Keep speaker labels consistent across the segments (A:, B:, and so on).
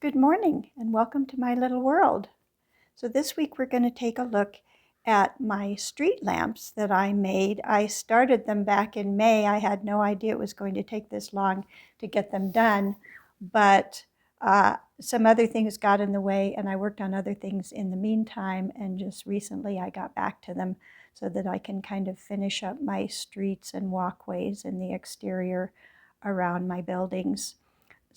A: Good morning and welcome to my little world. So this week we're going to take a look at my street lamps that I made. I started them back in May. I had no idea it was going to take this long to get them done, but some other things got in the way and I worked on other things in the meantime, and just recently I got back to them so that I can kind of finish up my streets and walkways and the exterior around my buildings.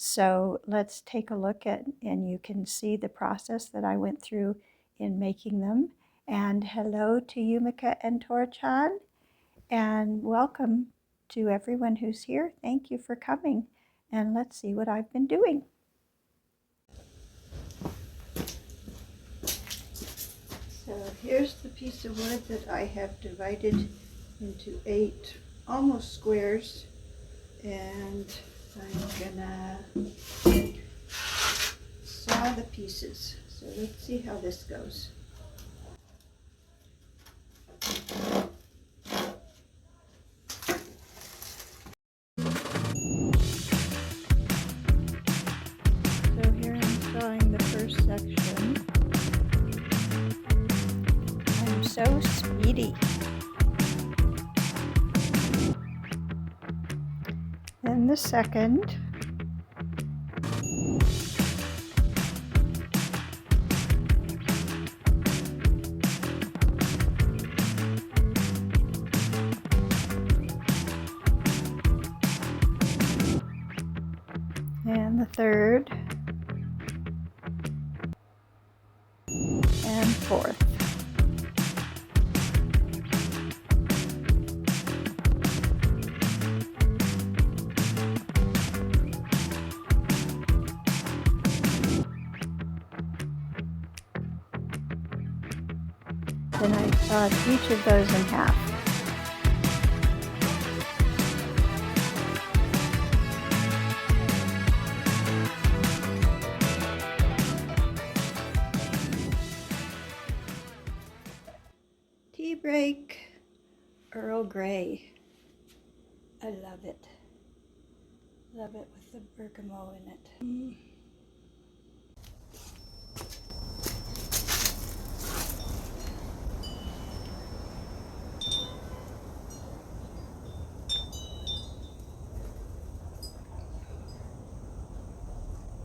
A: So let's take a look at, and you can see the process that I went through in making them. And hello to Yumika and Torchan, and welcome to everyone who's here. Thank you for coming, and let's see what I've been doing. So here's the piece of wood that I have divided into 8 almost squares, and I'm gonna saw the pieces. So let's see how this goes. So here I'm sawing the first section. I'm so speedy. Then the second. And the third. And fourth. Then I sawed each of those in half. Tea break, Earl Grey. I love it. Love it with the bergamot in it.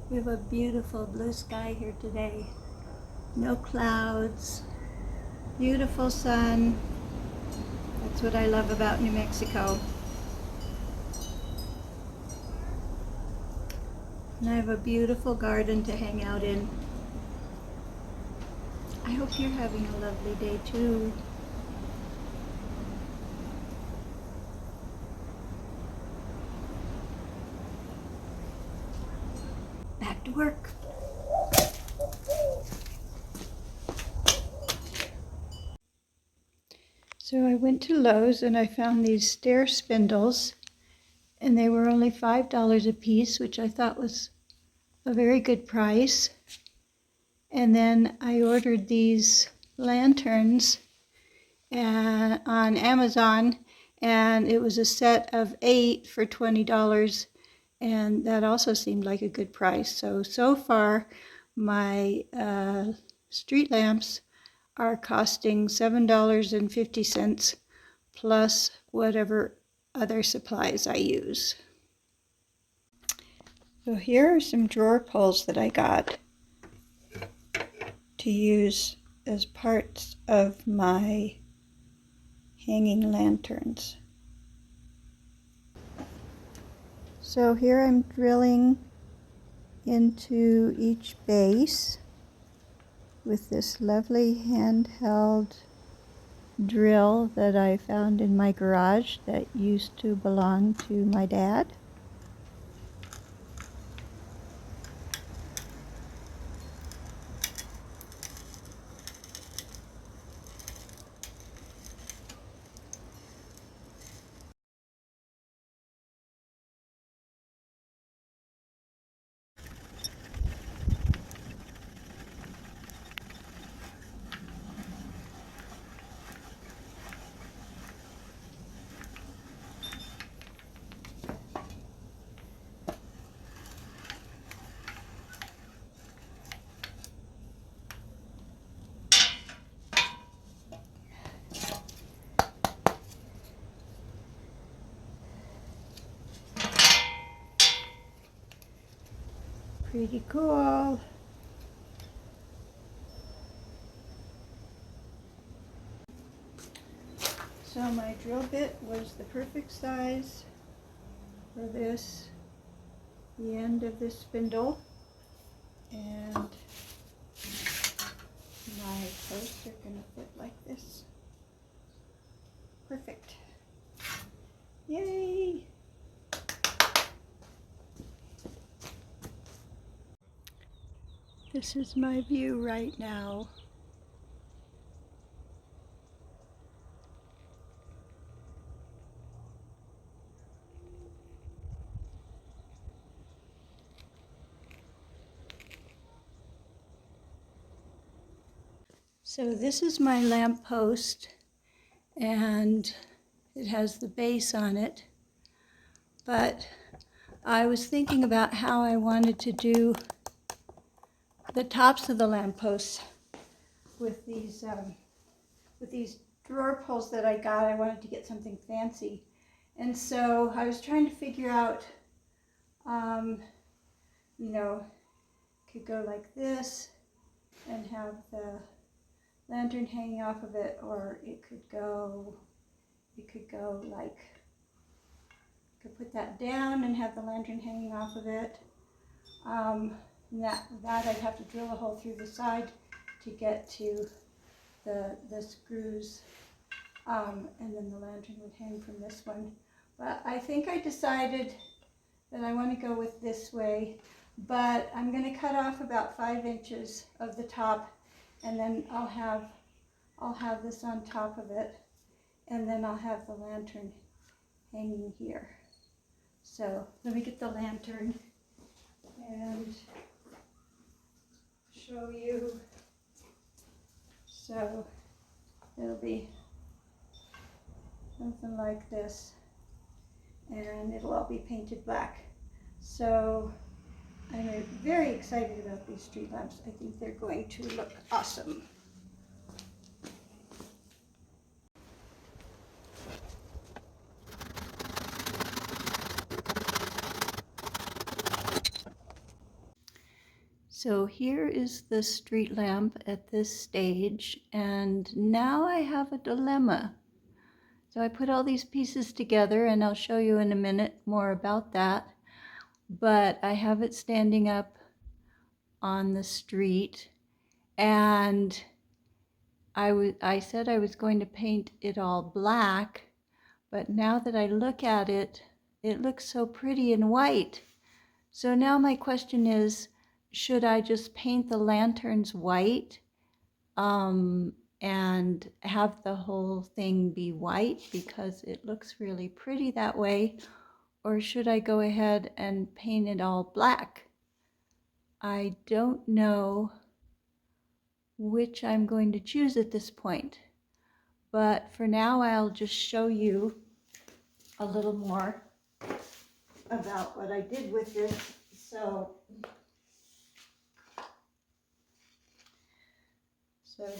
A: We have a beautiful blue sky here today. No clouds, beautiful sun. That's what I love about New Mexico. And I have a beautiful garden to hang out in. I hope you're having a lovely day too. Back to work. So I went to Lowe's and I found these stair spindles, and they were only $5 a piece, which I thought was a very good price. And then I ordered these lanterns on Amazon, and it was a set of 8 for $20, and that also seemed like a good price. So far my street lamps are costing $7.50 plus whatever other supplies I use. So here are some drawer pulls that I got to use as parts of my hanging lanterns. So here I'm drilling into each base with this lovely handheld drill that I found in my garage that used to belong to my dad. Pretty cool. So my drill bit was the perfect size for this, the end of this spindle, and my posts are going to fit like this. Perfect. Yay! This is my view right now. So this is my lamp post, and it has the base on it. But I was thinking about how I wanted to do the tops of the lampposts with these drawer pulls that I got. I wanted to get something fancy, and so I was trying to figure out, you know, could go like this and have the lantern hanging off of it, or it could go like, could put that down and have the lantern hanging off of it. And that I'd have to drill a hole through the side to get to the screws, and then the lantern would hang from this one. But I think I decided that I want to go with this way, but I'm going to cut off about 5 inches of the top, and then I'll have this on top of it, and then I'll have the lantern hanging here. So let me get the lantern and show you. So it'll be something like this, and it'll all be painted black. So I'm very excited about these street lamps. I think they're going to look awesome. So here is the street lamp at this stage, and now I have a dilemma. So I put all these pieces together, and I'll show you in a minute more about that, but I have it standing up on the street, and I said I was going to paint it all black, but now that I look at it, it looks so pretty in white. So now my question is, should I just paint the lanterns white and have the whole thing be white because it looks really pretty that way? Or should I go ahead and paint it all black? I don't know which I'm going to choose at this point. But for now, I'll just show you a little more about what I did with this. So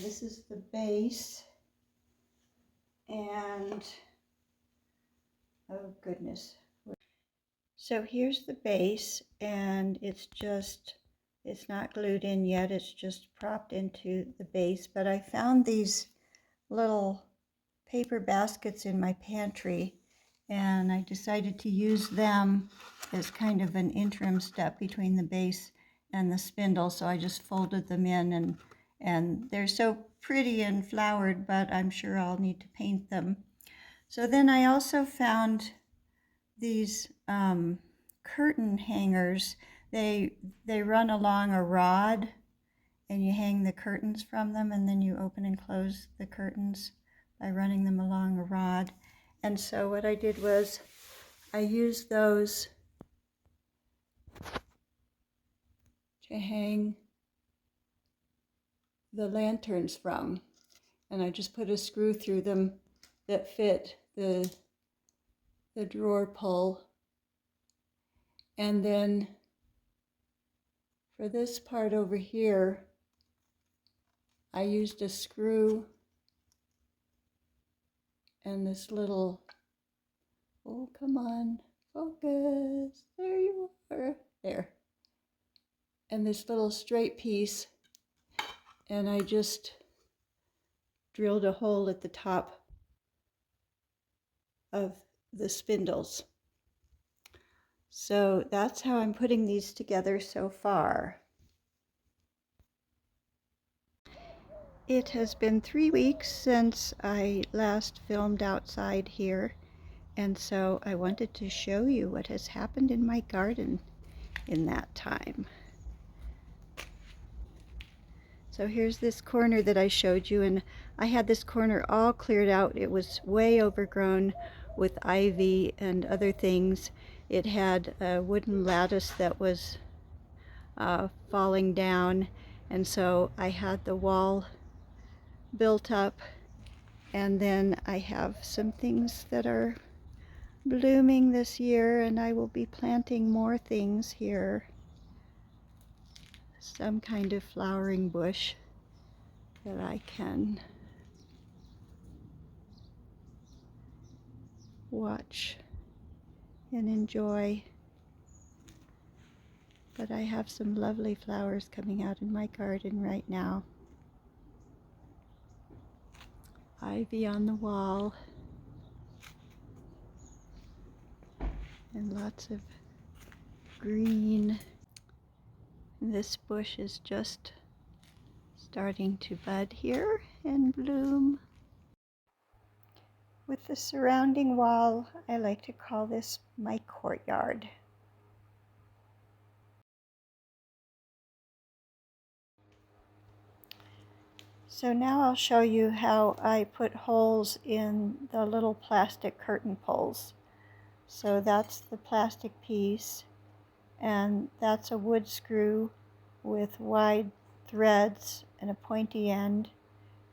A: this is the base, and oh goodness. So here's the base, and it's not glued in yet, it's just propped into the base. But I found these little paper baskets in my pantry, and I decided to use them as kind of an interim step between the base and the spindle. So I just folded them in, and they're so pretty and flowered, but I'm sure I'll need to paint them. So then I also found these curtain hangers. They run along a rod, and you hang the curtains from them, and then you open and close the curtains by running them along a rod. And so what I did was I used those to hang the lanterns from, and I just put a screw through them that fit the drawer pull. And then for this part over here, I used a screw and this little, oh come on, focus, there you are, there. and this little straight piece, and I just drilled a hole at the top of the spindles. So that's how I'm putting these together so far. It has been 3 weeks since I last filmed outside here, and so I wanted to show you what has happened in my garden in that time. So here's this corner that I showed you, and I had this corner all cleared out. It was way overgrown with ivy and other things. It had a wooden lattice that was falling down, and so I had the wall built up, and then I have some things that are blooming this year, and I will be planting more things here. Some kind of flowering bush that I can watch and enjoy. But I have some lovely flowers coming out in my garden right now. Ivy on the wall, and lots of green. And this bush is just starting to bud here and bloom. With the surrounding wall, I like to call this my courtyard. So now I'll show you how I put holes in the little plastic curtain poles. So that's the plastic piece, and that's a wood screw with wide threads and a pointy end,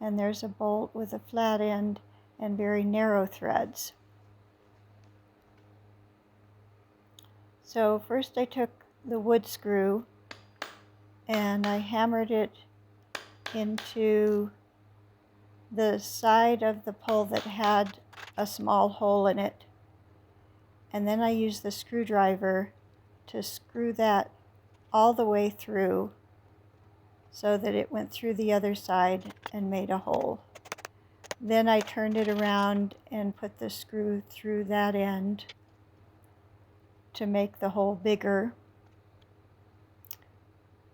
A: and there's a bolt with a flat end and very narrow threads. So first I took the wood screw and I hammered it into the side of the pole that had a small hole in it, and then I used the screwdriver to screw that all the way through so that it went through the other side and made a hole. Then I turned it around and put the screw through that end to make the hole bigger.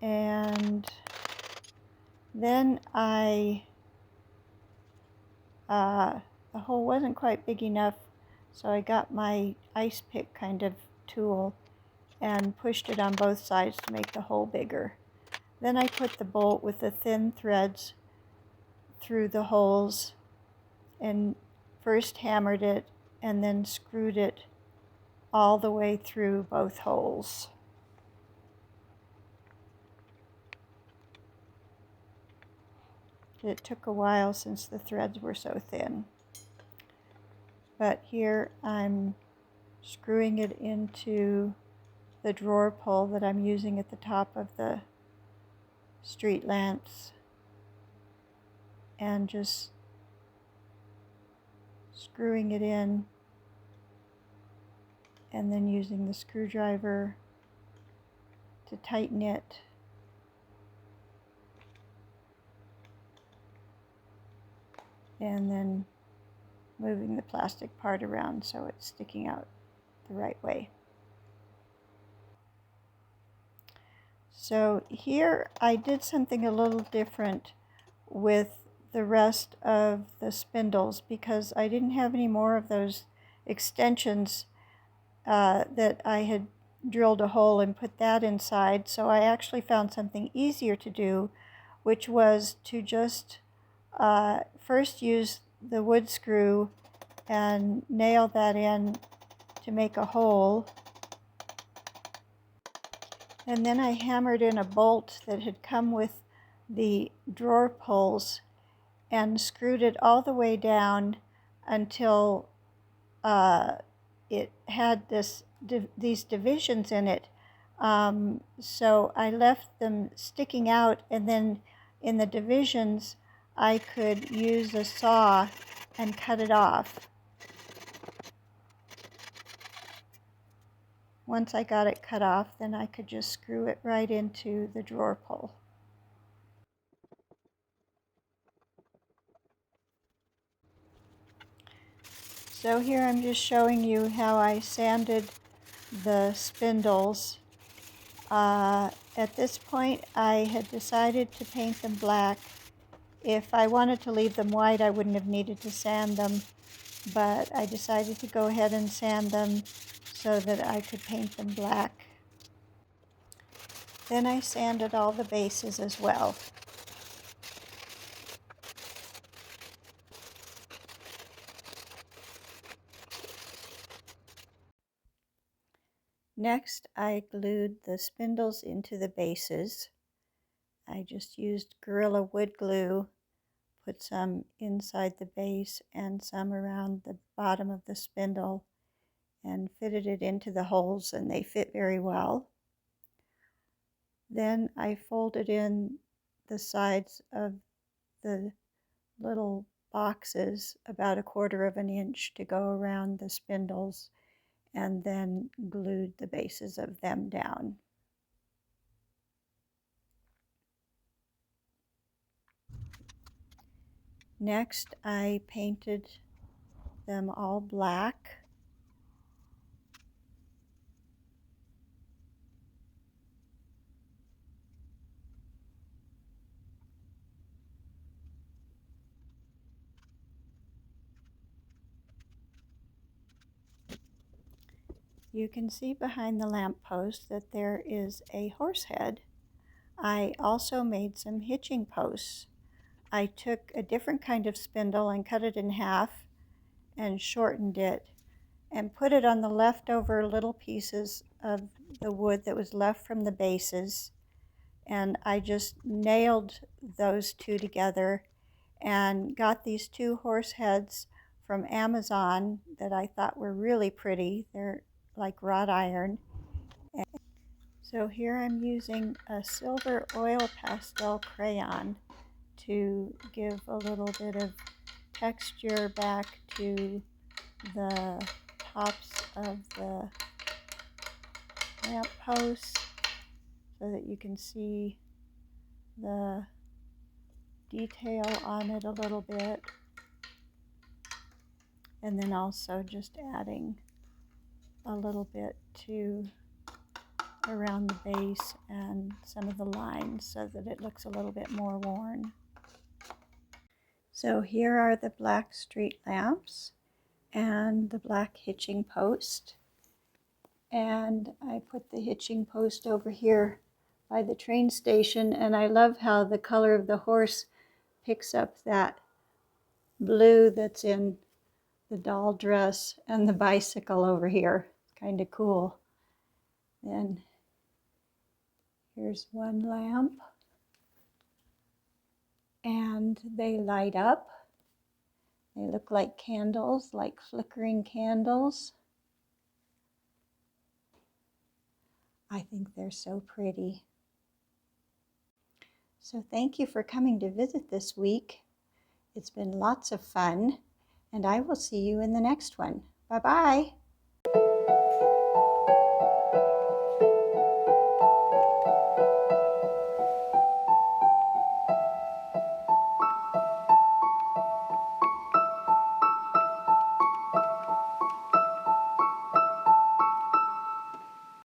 A: And then the hole wasn't quite big enough, so I got my ice pick kind of tool and pushed it on both sides to make the hole bigger. Then I put the bolt with the thin threads through the holes and first hammered it and then screwed it all the way through both holes. It took a while since the threads were so thin. But here I'm screwing it into the drawer pull that I'm using at the top of the street lamps, and just screwing it in, and then using the screwdriver to tighten it. And then moving the plastic part around so it's sticking out the right way. So here I did something a little different with the rest of the spindles because I didn't have any more of those extensions that I had drilled a hole and put that inside. So I actually found something easier to do, which was to just first use the wood screw and nail that in to make a hole. And then I hammered in a bolt that had come with the drawer pulls and screwed it all the way down until it had these divisions in it. So I left them sticking out, and then in the divisions I could use a saw and cut it off. once I got it cut off, then I could just screw it right into the drawer pull. So here I'm just showing you how I sanded the spindles. At this point I had decided to paint them black. If I wanted to leave them white, I wouldn't have needed to sand them, but I decided to go ahead and sand them so that I could paint them black. Then I sanded all the bases as well. Next, I glued the spindles into the bases. I just used Gorilla Wood glue, put some inside the base and some around the bottom of the spindle, and fitted it into the holes, and they fit very well. Then I folded in the sides of the little boxes about 1/4 of an inch to go around the spindles, and then glued the bases of them down. Next, I painted them all black. You can see behind the lamppost that there is a horse head. I also made some hitching posts. I took a different kind of spindle and cut it in half and shortened it and put it on the leftover little pieces of the wood that was left from the bases, and I just nailed those two together and got these 2 horse heads from Amazon that I thought were really pretty. They're like wrought iron. So here I'm using a silver oil pastel crayon to give a little bit of texture back to the tops of the lamp posts so that you can see the detail on it a little bit, and then also just adding a little bit to around the base and some of the lines so that it looks a little bit more worn. So here are the black street lamps and the black hitching post, and I put the hitching post over here by the train station, and I love how the color of the horse picks up that blue that's in the doll dress and the bicycle over here. Kind of cool. Then here's one lamp, and they light up. They look like candles, like flickering candles. I think they're so pretty. So thank you for coming to visit this week. It's been lots of fun, and I will see you in the next one. Bye-bye.